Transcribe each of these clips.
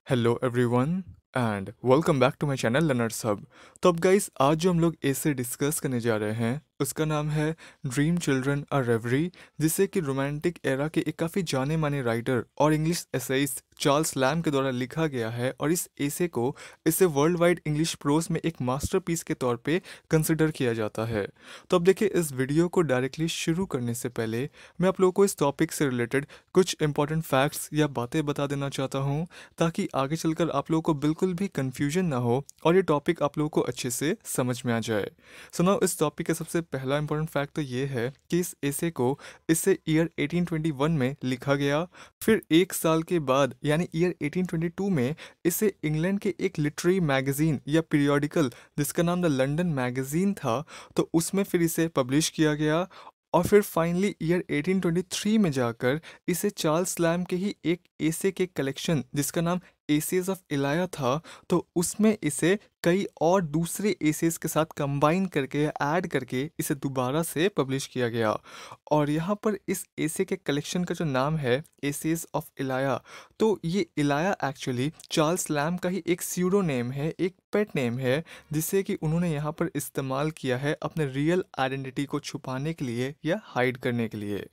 Hello everyone and welcome back to my channel learners hub. तो अब guys आज जो हम लोग ऐसे डिस्कस करने जा रहे हैं उसका नाम है ड्रीम चिल्ड्रन अ रेवरी, जिसे कि रोमांटिक एरा के एक काफ़ी जाने माने राइटर और इंग्लिश एसेइस्ट चार्ल्स लैम के द्वारा लिखा गया है। और इस एसे को इसे वर्ल्ड वाइड इंग्लिश प्रोज में एक मास्टरपीस के तौर पे कंसिडर किया जाता है। तो अब देखिए, इस वीडियो को डायरेक्टली शुरू करने से पहले मैं आप लोगों को इस टॉपिक से रिलेटेड कुछ इंपॉर्टेंट फैक्ट्स या बातें बता देना चाहता हूँ, ताकि आगे चलकर आप लोगों को बिल्कुल भी कंफ्यूजन ना हो और ये टॉपिक आप लोगों को अच्छे से समझ में आ जाए। सो नाउ इस टॉपिक का सबसे पहला इंपॉर्टेंट फैक्ट तो ये है कि इस एसे को इसे ईयर 1821 में लिखा गया। फिर एक साल के बाद यानी ईयर 1822 में इसे इंग्लैंड के एक लिटरेरी मैगजीन या पीरियोडिकल जिसका नाम द लंदन मैगजीन था, तो उसमें फिर इसे पब्लिश किया गया। और फिर फाइनली ईयर 1823 में जाकर इसे चार्ल्स लैम के ही एक एसे के कलेक्शन जिसका नाम एसेज ऑफ इलाया था, तो उसमें इसे कई और दूसरे एसेस के साथ कंबाइन करके ऐड करके इसे दोबारा से पब्लिश किया गया। और यहाँ पर इस एसे के कलेक्शन का जो नाम है एसेज ऑफ इलाया, तो ये इलाया एक्चुअली चार्ल्स लैम का ही एक स्यूडो नेम है, एक पेट नेम है, जिसे कि उन्होंने यहाँ पर इस्तेमाल किया है अपने रियल आइडेंटिटी को छुपाने के लिए या हाइड करने के लिए।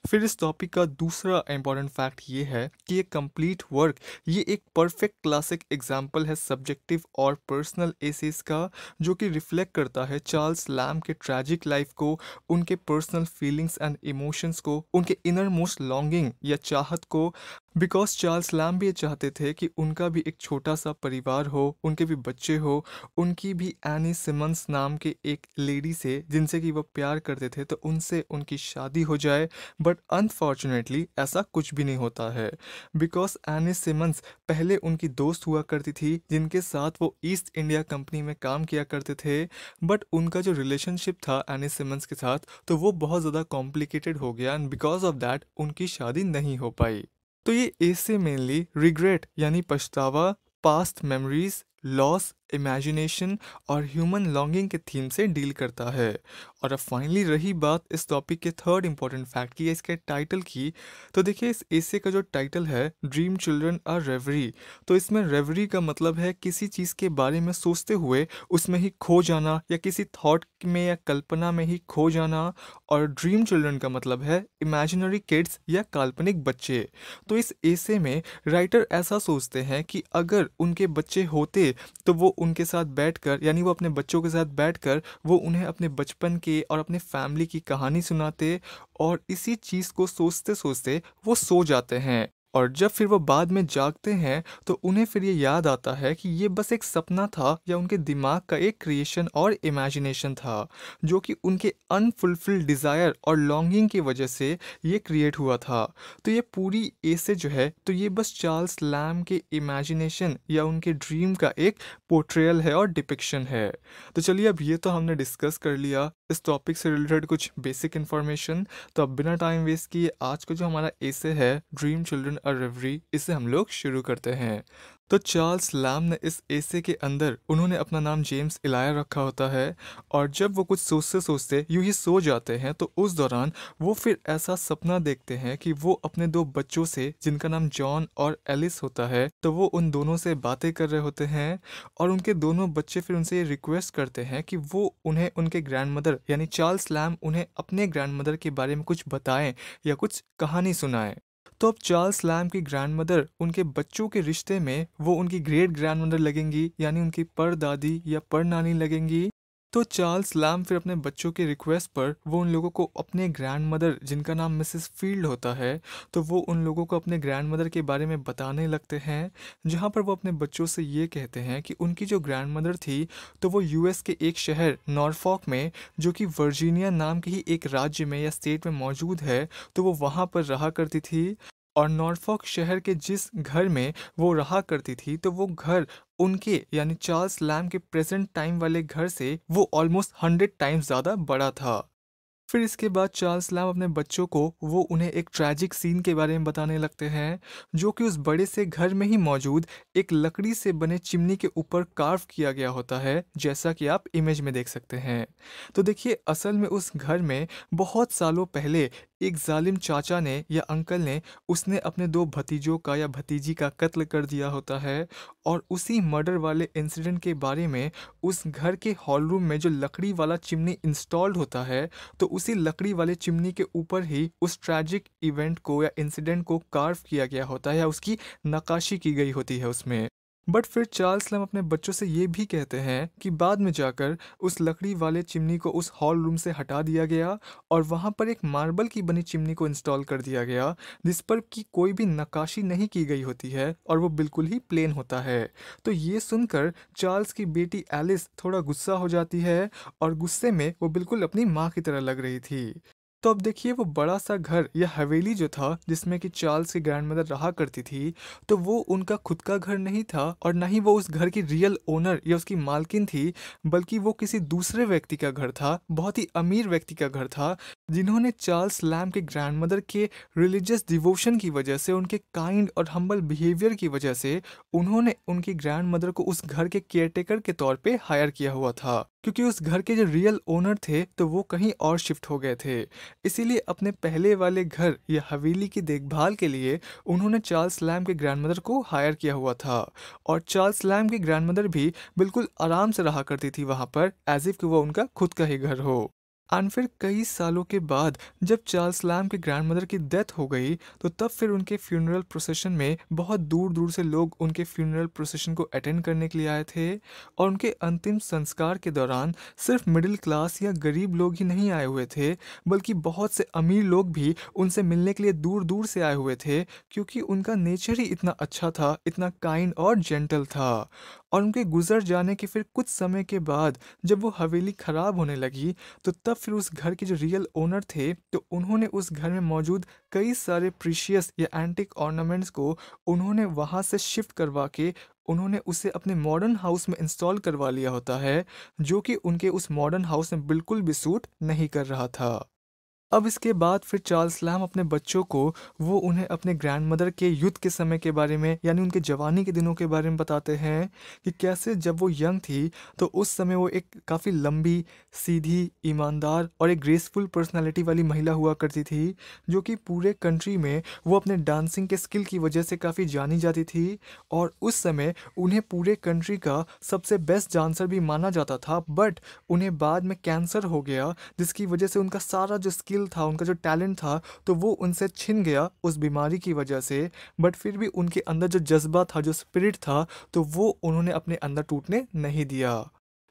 फिर इस टॉपिक का दूसरा इंपॉर्टेंट फैक्ट ये है कि ये कंप्लीट वर्क ये एक परफेक्ट क्लासिक एग्जाम्पल है सब्जेक्टिव और पर्सनल एसेस का, जो कि रिफ्लेक्ट करता है चार्ल्स लैम के ट्रैजिक लाइफ को, उनके पर्सनल फीलिंग्स एंड इमोशंस को, उनके इनर मोस्ट लॉन्गिंग या चाहत को। बिकॉज चार्ल्स लैम भी ये चाहते थे कि उनका भी एक छोटा सा परिवार हो, उनके भी बच्चे हो। उनकी भी एनी सिमंस नाम के एक लेडी से जिनसे कि वो प्यार करते थे, तो उनसे उनकी शादी हो जाए। बट अनफॉर्चुनेटली ऐसा कुछ भी नहीं होता है, बिकॉज एनी सिमंस पहले उनकी दोस्त हुआ करती थी जिनके साथ वो ईस्ट इंडिया कंपनी में काम किया करते थे। बट उनका जो रिलेशनशिप था एनी सिमंस के साथ, तो वो बहुत ज़्यादा कॉम्प्लिकेटेड हो गया एंड बिकॉज ऑफ दैट उनकी शादी नहीं हो पाई। तो ये ऐसे मेनली रिग्रेट यानी पछतावा, पास्ट मेमोरीज, लॉस, इमेजिनेशन और ह्यूमन लॉन्गिंग के थीम से डील करता है। और अब फाइनली रही बात इस टॉपिक के थर्ड इंपॉर्टेंट फैक्ट की, इसके टाइटल की। तो देखिए, इस एसे का जो टाइटल है ड्रीम चिल्ड्रन अ रेवरी, तो इसमें रेवरी का मतलब है किसी चीज़ के बारे में सोचते हुए उसमें ही खो जाना या किसी थॉट में या कल्पना में ही खो जाना। और ड्रीम चिल्ड्रन का मतलब है इमेजिनरी किड्स या काल्पनिक बच्चे। तो इस एसे में राइटर ऐसा सोचते हैं कि अगर उनके बच्चे होते तो वो उनके साथ बैठकर यानी वो अपने बच्चों के साथ बैठकर वो उन्हें अपने बचपन के और अपने फैमिली की कहानी सुनाते। और इसी चीज़ को सोचते सोचते वो सो जाते हैं। और जब फिर वो बाद में जागते हैं तो उन्हें फिर ये याद आता है कि ये बस एक सपना था या उनके दिमाग का एक क्रिएशन और इमेजिनेशन था, जो कि उनके अनफुलफिल्ड डिज़ायर और लॉन्गिंग की वजह से ये क्रिएट हुआ था। तो ये पूरी एसे जो है, तो ये बस चार्ल्स लैम के इमेजिनेशन या उनके ड्रीम का एक पोर्ट्रेयल है और डिपिक्शन है। तो चलिए, अब ये तो हमने डिस्कस कर लिया इस टॉपिक से रिलेटेड कुछ बेसिक इन्फॉर्मेशन। तो अब बिना टाइम वेस्ट किए आज का जो हमारा एसे है ड्रीम चिल्ड्रन अ रेवरी, इसे हम लोग शुरू करते हैं। तो चार्ल्स लैम ने इस एसे के अंदर उन्होंने अपना नाम जेम्स इलाया रखा होता है। और जब वो कुछ सोचते सोचते यूं ही सो जाते हैं, तो उस दौरान वो फिर ऐसा सपना देखते हैं कि वो अपने दो बच्चों से जिनका नाम जॉन और एलिस होता है, तो वो उन दोनों से बातें कर रहे होते हैं। और उनके दोनों बच्चे फिर उनसे ये रिक्वेस्ट करते हैं कि वो उन्हें उनके ग्रैंडमदर यानी चार्ल्स लैम उन्हें अपने ग्रैंडमदर के बारे में कुछ बताएं या कुछ कहानी सुनाएं। तो अब चार्ल्स लैम की ग्रैंडमदर उनके बच्चों के रिश्ते में वो उनकी ग्रेट ग्रैंडमदर लगेंगी, यानी उनकी परदादी या परनानी लगेंगी। तो चार्ल्स लैम फिर अपने बच्चों के रिक्वेस्ट पर वो उन लोगों को अपने ग्रैंडमदर जिनका नाम मिसेस फील्ड होता है, तो वो उन लोगों को अपने ग्रैंडमदर के बारे में बताने लगते हैं। जहाँ पर वो अपने बच्चों से ये कहते हैं कि उनकी जो ग्रैंडमदर थी, तो वो यूएस के एक शहर नॉर्फॉक में, जो कि वर्जीनिया नाम के ही एक राज्य में या स्टेट में मौजूद है, तो वो वहाँ पर रहा करती थी। और नॉर्फॉक शहर के जिस घर में वो रहा करती थी, तो वो घर उनके यानी चार्ल्स लैम के प्रेजेंट टाइम वाले घर से वो ऑलमोस्ट 100 टाइम्स ज़्यादा बड़ा था। फिर इसके बाद चार्ल्स लैम अपने बच्चों को वो उन्हें एक ट्रैजिक सीन के बारे में बताने लगते हैं, जो कि उस बड़े से घर में ही मौजूद एक लकड़ी से बने चिमनी के ऊपर कार्व किया गया होता है, जैसा कि आप इमेज में देख सकते हैं। तो देखिए, असल में उस घर में बहुत सालों पहले एक जालिम चाचा ने या अंकल ने उसने अपने 2 भतीजों का या भतीजी का कत्ल कर दिया होता है। और उसी मर्डर वाले इंसिडेंट के बारे में उस घर के हॉल रूम में जो लकड़ी वाला चिमनी इंस्टॉल्ड होता है, तो उसी लकड़ी वाले चिमनी के ऊपर ही उस ट्रैजिक इवेंट को या इंसिडेंट को कार्व किया गया होता है या उसकी नक्काशी की गई होती है उसमें। बट फिर चार्ल्स लैम्ब अपने बच्चों से ये भी कहते हैं कि बाद में जाकर उस लकड़ी वाले चिमनी को उस हॉल रूम से हटा दिया गया और वहाँ पर एक मार्बल की बनी चिमनी को इंस्टॉल कर दिया गया, जिस पर कि कोई भी नक्काशी नहीं की गई होती है और वो बिल्कुल ही प्लेन होता है। तो ये सुनकर चार्ल्स की बेटी एलिस थोड़ा गुस्सा हो जाती है और गुस्से में वो बिल्कुल अपनी माँ की तरह लग रही थी। तो अब देखिए वो बड़ा सा घर या हवेली जो था जिसमें कि चार्ल्स की ग्रैंडमदर रहा करती थी, तो वो उनका खुद का घर नहीं था और ना ही वो उस घर की रियल ओनर या उसकी मालकिन थी, बल्कि वो किसी दूसरे व्यक्ति का घर था, बहुत ही अमीर व्यक्ति का घर था, जिन्होंने चार्ल्स लैम्ब के ग्रैंडमदर के रिलीजियस डिवोशन की वजह से, उनके काइंड और हम्बल बिहेवियर की वजह से, उन्होंने उनकी ग्रैंडमदर को उस घर के केयरटेकर के तौर पे हायर किया हुआ था, क्योंकि उस घर के जो रियल ओनर थे तो वो कहीं और शिफ्ट हो गए थे। इसीलिए अपने पहले वाले घर या हवेली की देखभाल के लिए उन्होंने चार्ल्स लैम्ब के ग्रैंडमदर को हायर किया हुआ था। और चार्ल्स लैम्ब की ग्रैंडमदर भी बिल्कुल आराम से रहा करती थी वहाँ पर, एज इफ कि वो उनका खुद का ही घर हो। एंड फिर कई सालों के बाद जब चार्ल्स लैम्ब के ग्रैंडमदर की डेथ हो गई, तो तब फिर उनके फ्यूनरल प्रोसेशन में बहुत दूर दूर से लोग उनके फ्यूनरल प्रोसेशन को अटेंड करने के लिए आए थे। और उनके अंतिम संस्कार के दौरान सिर्फ मिडिल क्लास या गरीब लोग ही नहीं आए हुए थे, बल्कि बहुत से अमीर लोग भी उनसे मिलने के लिए दूर दूर से आए हुए थे, क्योंकि उनका नेचर ही इतना अच्छा था, इतना काइंड और जेंटल था। और उनके गुजर जाने के फिर कुछ समय के बाद जब वो हवेली खराब होने लगी, तो तब फिर उस घर के जो रियल ओनर थे, तो उन्होंने उस घर में मौजूद कई सारे प्रीशियस या एंटिक ऑर्नामेंट्स को उन्होंने वहाँ से शिफ्ट करवा के उन्होंने उसे अपने मॉडर्न हाउस में इंस्टॉल करवा लिया होता है, जो कि उनके उस मॉडर्न हाउस में बिल्कुल भी सूट नहीं कर रहा था। अब इसके बाद फिर चार्ल्स लैम्ब अपने बच्चों को वो उन्हें अपने ग्रैंडमदर के युद्ध के समय के बारे में, यानी उनके जवानी के दिनों के बारे में बताते हैं कि कैसे जब वो यंग थी तो उस समय वो एक काफ़ी लंबी, सीधी, ईमानदार और एक ग्रेसफुल पर्सनालिटी वाली महिला हुआ करती थी, जो कि पूरे कंट्री में वो अपने डांसिंग के स्किल की वजह से काफ़ी जानी जाती थी। और उस समय उन्हें पूरे कंट्री का सबसे बेस्ट डांसर भी माना जाता था। बट उन्हें बाद में कैंसर हो गया, जिसकी वजह से उनका सारा जो स्किल था, उनका जो टैलेंट था, तो वो उनसे छिन गया उस बीमारी की वजह से। बट फिर भी उनके अंदर जो जज्बा था, जो स्पिरिट था, तो वो उन्होंने अपने अंदर टूटने नहीं दिया।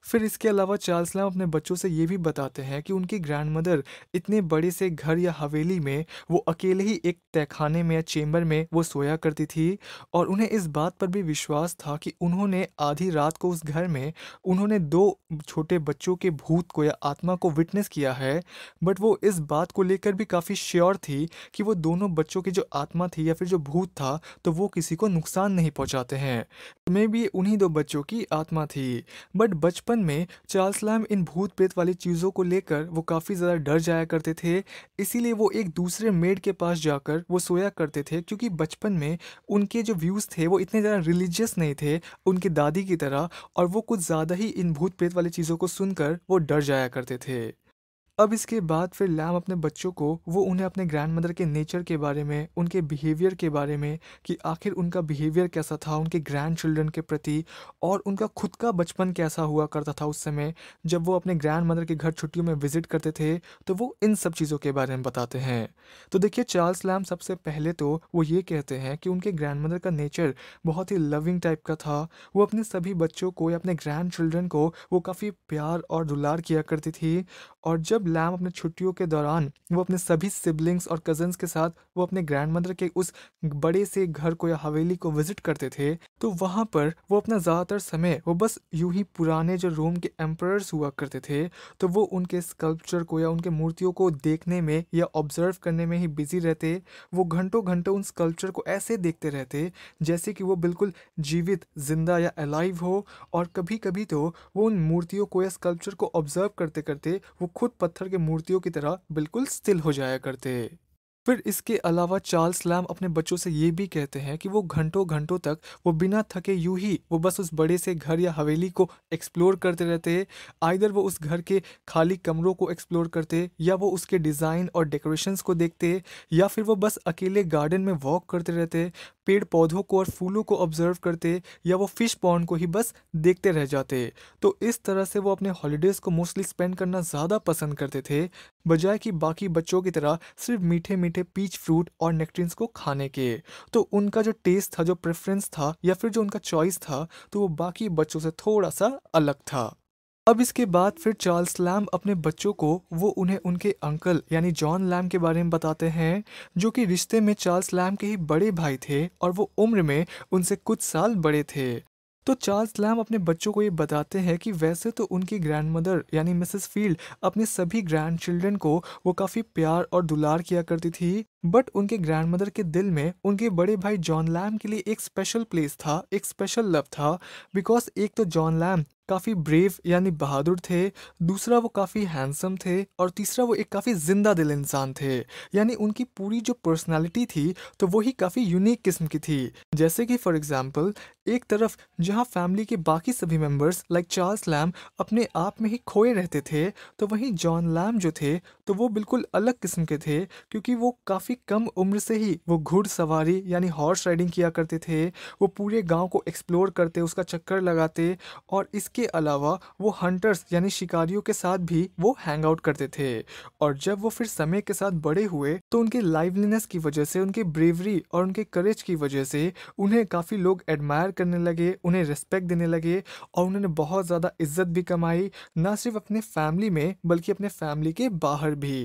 फिर इसके अलावा चार्ल्स लैम्ब अपने बच्चों से ये भी बताते हैं कि उनकी ग्रैंडमदर इतने बड़े से घर या हवेली में वो अकेले ही एक तहखाने में या चेम्बर में वो सोया करती थी। और उन्हें इस बात पर भी विश्वास था कि उन्होंने आधी रात को उस घर में उन्होंने 2 छोटे बच्चों के भूत को या आत्मा को विटनेस किया है। बट वो इस बात को लेकर भी काफ़ी श्योर थी कि वो दोनों बच्चों की जो आत्मा थी या फिर जो भूत था, तो वो किसी को नुकसान नहीं पहुंचाते हैं। मे भी उन्हीं 2 बच्चों की आत्मा थी। बट बचपन में चार्ल्स लैम्ब इन भूत प्रेत वाली चीज़ों को लेकर वो काफ़ी ज़्यादा डर जाया करते थे। इसीलिए वो एक दूसरे मेड के पास जाकर वो सोया करते थे, क्योंकि बचपन में उनके जो व्यूज़ थे वो इतने ज़्यादा रिलीजियस नहीं थे उनकी दादी की तरह, और वो कुछ ज़्यादा ही इन भूत प्रेत वाली चीज़ों को सुनकर वो डर जाया करते थे। अब इसके बाद फिर लैम अपने बच्चों को वो उन्हें अपने ग्रैंडमदर के नेचर के बारे में, उनके बिहेवियर के बारे में, कि आखिर उनका बिहेवियर कैसा था उनके ग्रैंड चिल्ड्रन के प्रति, और उनका खुद का बचपन कैसा हुआ करता था उस समय जब वो अपने ग्रैंडमदर के घर छुट्टियों में विजिट करते थे, तो वो इन सब चीज़ों के बारे में बताते हैं। तो देखिए चार्ल्स लैम सबसे पहले तो वो ये कहते हैं कि उनके ग्रैंडमदर का नेचर बहुत ही लविंग टाइप का था। वो अपने सभी बच्चों को या अपने ग्रैंड चिल्ड्रन को वो काफ़ी प्यार और दुलार किया करती थी। और जब लैम अपने छुट्टियों के दौरान वो अपने सभी सिबलिंग्स और कजन्स के साथ वो अपने ग्रैंडमदर के उस बड़े से घर को या हवेली को विजिट करते थे, तो वहाँ पर वो अपना ज़्यादातर समय वो बस यूं ही पुराने जो रोम के एम्परर्स हुआ करते थे, तो वो उनके स्कल्पचर को या उनके मूर्तियों को देखने में या ऑब्जर्व करने में ही बिजी रहते। वो घंटों घंटों उन स्कल्पचर को ऐसे देखते रहते जैसे कि वो बिल्कुल जीवित, जिंदा या अलाइव हो। और कभी कभी तो वो उन मूर्तियों को या स्कल्पचर को ऑब्जर्व करते करते वो खुद पत्थर के मूर्तियों की तरह बिल्कुल स्टिल हो जाया करते। फिर इसके अलावा चार्ल्स लैम्ब अपने बच्चों से ये भी कहते हैं कि वो घंटों घंटों तक वो बिना थके यूं ही वो बस उस बड़े से घर या हवेली को एक्सप्लोर करते रहते हैं। आइदर वो उस घर के खाली कमरों को एक्सप्लोर करते, या वो उसके डिज़ाइन और डेकोरेशंस को देखते, या फिर वो बस अकेले गार्डन में वॉक करते रहते, पेड़ पौधों को और फूलों को ऑब्जर्व करते, या वो फिश पॉन्ड को ही बस देखते रह जाते। तो इस तरह से वो अपने हॉलीडेज़ को मोस्टली स्पेंड करना ज़्यादा पसंद करते थे, बजाय कि बाकी बच्चों की तरह सिर्फ मीठे मीठे पीच फ्रूट और नेक्ट्रिन्स को खाने के। तो उनका जो टेस्ट था, जो प्रेफरेंस था, या फिर जो उनका चॉइस था, तो वो बाकी बच्चों से थोड़ा सा अलग था। अब इसके बाद फिर चार्ल्स लैम्ब अपने बच्चों को वो उन्हें उनके अंकल यानी जॉन लैम्ब के बारे में बताते हैं, जो कि रिश्ते में चार्ल्स लैम्ब के ही बड़े भाई थे और वो उम्र में उनसे कुछ साल बड़े थे। तो चार्ल्स लैम्ब अपने बच्चों को ये बताते हैं कि वैसे तो उनकी ग्रैंडमदर यानी मिसेस फील्ड अपने सभी ग्रैंड चिल्ड्रन को वो काफ़ी प्यार और दुलार किया करती थी, बट उनके ग्रैंडमदर के दिल में उनके बड़े भाई जॉन लैम्ब के लिए एक स्पेशल प्लेस था, एक स्पेशल लव था। बिकॉज एक तो जॉन लैम्ब काफ़ी ब्रेव यानी बहादुर थे, दूसरा वो काफ़ी हैंडसम थे, और तीसरा वो एक काफ़ी जिंदा दिल इंसान थे। यानी उनकी पूरी जो पर्सनालिटी थी तो वो ही काफ़ी यूनिक किस्म की थी। जैसे कि फॉर एग्जांपल, एक तरफ जहाँ फैमिली के बाकी सभी मेंबर्स लाइक चार्ल्स लैम्ब अपने आप में ही खोए रहते थे, तो वहीं जॉन लैम्ब जो थे तो वो बिल्कुल अलग किस्म के थे, क्योंकि वो काफ़ी कम उम्र से ही वो घुड़सवारी यानी हॉर्स राइडिंग किया करते थे। वो पूरे गांव को एक्सप्लोर करते, उसका चक्कर लगाते, और इसके अलावा वो हंटर्स यानी शिकारियों के साथ भी वो हैंग आउट करते थे। और जब वो फिर समय के साथ बड़े हुए तो उनके लाइवलीनेस की वजह से, उनके ब्रेवरी और उनके करेज की वजह से उन्हें काफ़ी लोग एडमायर करने लगे, उन्हें रिस्पेक्ट देने लगे, और उन्होंने बहुत ज़्यादा इज्जत भी कमाई, ना सिर्फ अपने फैमिली में बल्कि अपने फैमिली के बाहर भी।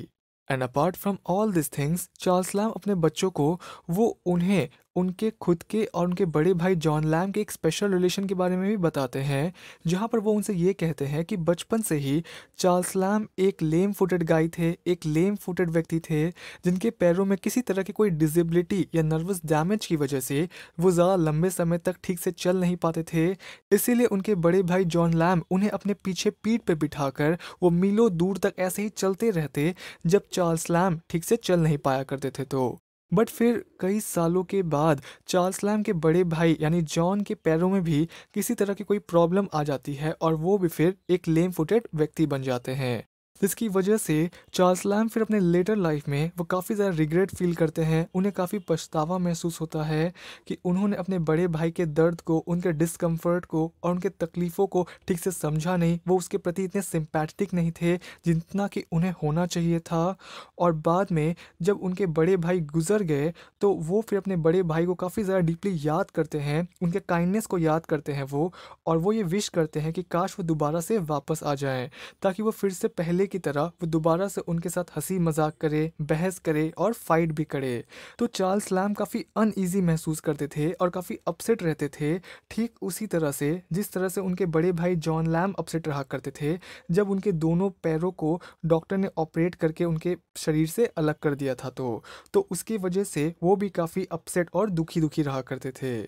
And apart from all this things, Charles lamb अपने बच्चों को वो उन्हें उनके खुद के और उनके बड़े भाई जॉन लैम्ब के एक स्पेशल रिलेशन के बारे में भी बताते हैं, जहाँ पर वो उनसे ये कहते हैं कि बचपन से ही चार्ल्स लैम्ब एक लेम फुटेड गाय थे, एक लेम फुटेड व्यक्ति थे, जिनके पैरों में किसी तरह की कोई डिसेबिलिटी या नर्वस डैमेज की वजह से वो ज़्यादा लंबे समय तक ठीक से चल नहीं पाते थे। इसीलिए उनके बड़े भाई जॉन लैम्ब उन्हें अपने पीछे पीठ पर बिठाकर वो मीलों दूर तक ऐसे ही चलते रहते, जब चार्ल्स लैम्ब ठीक से चल नहीं पाया करते थे। तो बट फिर कई सालों के बाद चार्ल्स लैम्ब के बड़े भाई यानी जॉन के पैरों में भी किसी तरह की कोई प्रॉब्लम आ जाती है, और वो भी फिर एक लेम फुटेड व्यक्ति बन जाते हैं, जिसकी वजह से चार्ल्स लैम्ब फिर अपने लेटर लाइफ में वो काफ़ी ज़्यादा रिग्रेट फील करते हैं। उन्हें काफ़ी पछतावा महसूस होता है कि उन्होंने अपने बड़े भाई के दर्द को, उनके डिस्कम्फर्ट को और उनके तकलीफ़ों को ठीक से समझा नहीं, वो उसके प्रति इतने सिंपैथेटिक नहीं थे जितना कि उन्हें होना चाहिए था। और बाद में जब उनके बड़े भाई गुजर गए, तो वो फिर अपने बड़े भाई को काफ़ी ज़्यादा डीपली याद करते हैं, उनके काइंडनेस को याद करते हैं वो, और वो ये विश करते हैं कि काश वो दोबारा से वापस आ जाएं, ताकि वो फिर से पहले की तरह वो दोबारा से उनके साथ हंसी मजाक करे, बहस करे और फाइट भी करे। तो चार्ल्स लैम्ब काफ़ी अनईजी महसूस करते थे और काफ़ी अपसेट रहते थे, ठीक उसी तरह से जिस तरह से उनके बड़े भाई जॉन लैम्ब अपसेट रहा करते थे जब उनके दोनों पैरों को डॉक्टर ने ऑपरेट करके उनके शरीर से अलग कर दिया था। तो उसकी वजह से वो भी काफ़ी अपसेट और दुखी दुखी रहा करते थे।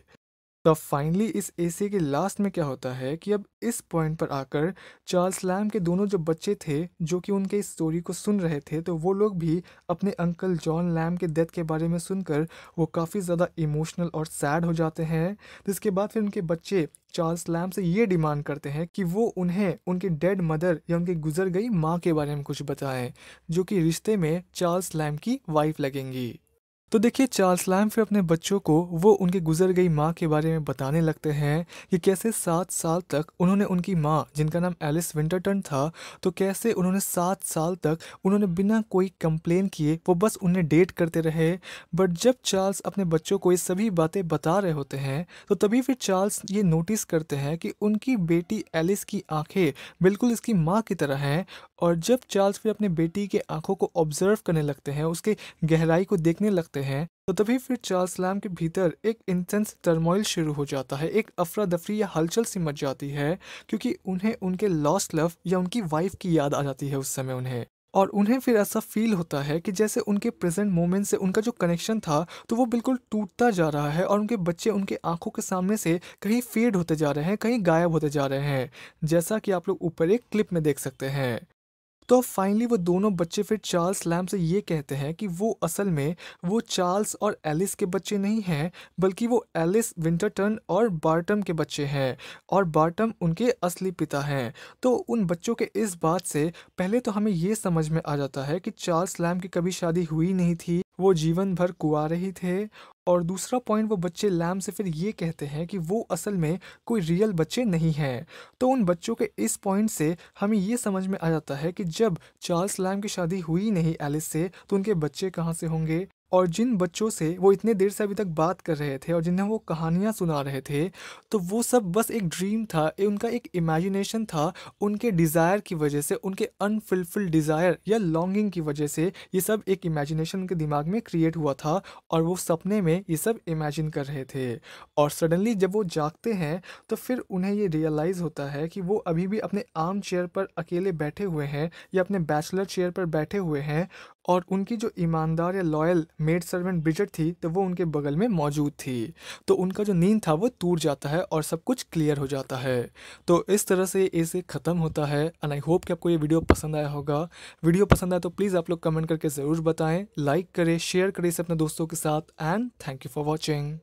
तो फाइनली इस एसे के लास्ट में क्या होता है कि अब इस पॉइंट पर आकर चार्ल्स लैम्ब के दोनों जो बच्चे थे जो कि उनके इस स्टोरी को सुन रहे थे, तो वो लोग भी अपने अंकल जॉन लैम्ब के डेथ के बारे में सुनकर वो काफ़ी ज़्यादा इमोशनल और सैड हो जाते हैं। जिसके बाद फिर उनके बच्चे चार्ल्स लैम्ब से ये डिमांड करते हैं कि वो उन्हें उनके डेड मदर या उनकी गुजर गई माँ के बारे में कुछ बताएं, जो कि रिश्ते में चार्ल्स लैम्ब की वाइफ लगेंगी। तो देखिए, चार्ल्स लैम्ब फिर अपने बच्चों को वो उनकी गुजर गई माँ के बारे में बताने लगते हैं कि कैसे 7 साल तक उन्होंने उनकी माँ, जिनका नाम एलिस विंटरटन था, तो कैसे उन्होंने 7 साल तक उन्होंने बिना कोई कंप्लेन किए वो बस उन्हें डेट करते रहे। बट जब चार्ल्स अपने बच्चों को ये सभी बातें बता रहे होते हैं, तो तभी फिर चार्ल्स ये नोटिस करते हैं कि उनकी बेटी एलिस की आंखें बिल्कुल इसकी माँ की तरह हैं। और जब चार्ल्स फिर अपने बेटी के आंखों को ऑब्जर्व करने लगते हैं, उसके गहराई को देखने लगते हैं, तो तभी फिर चार्ल्स लैम्ब के भीतर एक इंटेंस टर्मोइल शुरू हो जाता है, एक अफरा दफरी या हलचल सी मच जाती है, क्योंकि उन्हें उनके लॉस्ट लव या उनकी वाइफ की याद आ जाती है उस समय उन्हें। और उन्हें फिर ऐसा फील होता है कि जैसे उनके प्रेजेंट मोमेंट से उनका जो कनेक्शन था तो वो बिल्कुल टूटता जा रहा है, और उनके बच्चे उनके आंखों के सामने से कहीं फेड होते जा रहे हैं, कहीं गायब होते जा रहे हैं, जैसा कि आप लोग ऊपर एक क्लिप में देख सकते हैं। तो अब फाइनली वो दोनों बच्चे फिर चार्ल्स लैम्ब से ये कहते हैं कि वो असल में वो चार्ल्स और एलिस के बच्चे नहीं हैं, बल्कि वो एलिस विंटरटन और बार्टम के बच्चे हैं, और बार्टम उनके असली पिता हैं। तो उन बच्चों के इस बात से पहले तो हमें ये समझ में आ जाता है कि चार्ल्स लैम्ब की कभी शादी हुई नहीं थी, वो जीवन भर कुंवारे ही थे। और दूसरा पॉइंट, वो बच्चे लैम्ब से फिर ये कहते हैं कि वो असल में कोई रियल बच्चे नहीं हैं। तो उन बच्चों के इस पॉइंट से हमें ये समझ में आ जाता है कि जब चार्ल्स लैम्ब की शादी हुई नहीं एलिस से, तो उनके बच्चे कहाँ से होंगे। और जिन बच्चों से वो इतने देर से अभी तक बात कर रहे थे और जिन्हें वो कहानियाँ सुना रहे थे, तो वो सब बस एक ड्रीम था, उनका एक इमेजिनेशन था। उनके डिज़ायर की वजह से, उनके अनफुलफिल्ड डिज़ायर या लॉन्गिंग की वजह से ये सब एक इमेजिनेशन उनके दिमाग में क्रिएट हुआ था, और वो सपने में ये सब इमेजिन कर रहे थे। और सडनली जब वो जागते हैं, तो फिर उन्हें ये रियलाइज़ होता है कि वो अभी भी अपने आर्म चेयर पर अकेले बैठे हुए हैं, या अपने बैचलर चेयर पर बैठे हुए हैं, और उनकी जो ईमानदार या लॉयल मेड सर्वेंट ब्रिजेट थी, तो वो उनके बगल में मौजूद थी। तो उनका जो नींद था वो टूट जाता है और सब कुछ क्लियर हो जाता है। तो इस तरह से ऐसे ख़त्म होता है। एंड आई होप कि आपको ये वीडियो पसंद आया होगा। वीडियो पसंद आया तो प्लीज़ आप लोग कमेंट करके ज़रूर बताएं, लाइक करें, शेयर करें इसे अपने दोस्तों के साथ। And thank you for watching.